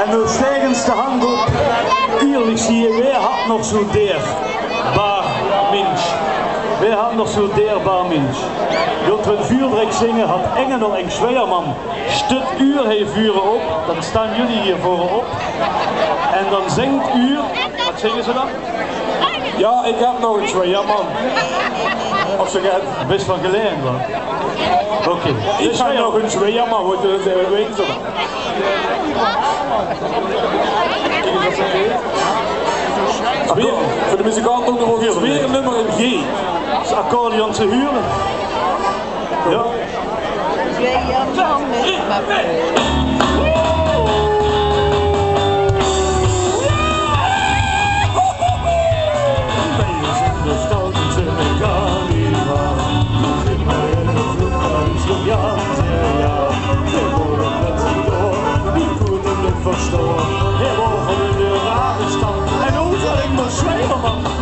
En nu stegens de hand op. Eerlijk zie je, wie had nog zo deerbaar mens? Wie had nog zo deerbaar mens? Wilt we een vuurdrek zingen, had Engel en Zweerman stut uur heeft vuren op. Dan staan jullie hier voorop. En dan zingt uur. Wat zingen ze dan? Ja, ik heb nog een Zweerman. Of ze gaat Best van geleerd, man. Oké. ik ga nog een Zweerman, want dat weten ze dan. Voor de muzikant ook nog eens weer een nummer in G. Het accordeon te huren. Ja. Zweerman met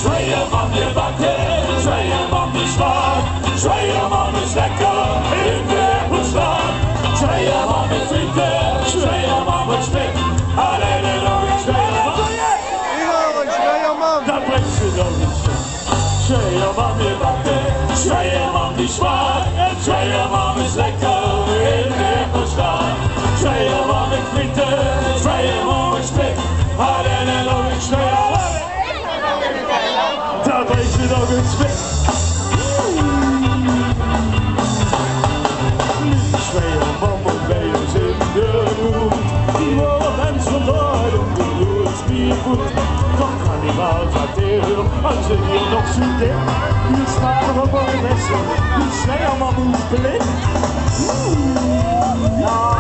Zweerman, je bakken, Zweerman die zwaar, Zweerman is lekker in de boestaan. Zweerman met frieten, Zweerman met spek, alleen en nog een Zweerman. Dat brengt ze nog eens. Zweerman, je bakken, Zweerman die zwaar, Zweerman is lekker in de boestaan. Zweerman met frieten, Zweerman met spek, alleen en nog een Zweerman. Daar brengt ze nog een spek. Zweerman moet bij ons in de moed. Die worden mensen vandaag om de bloedspiervoet. Toch kan die wel verteren, als ze hier nog zo dik. Hier sparen we voor de lessen, die Zweerman moet blind. Ja.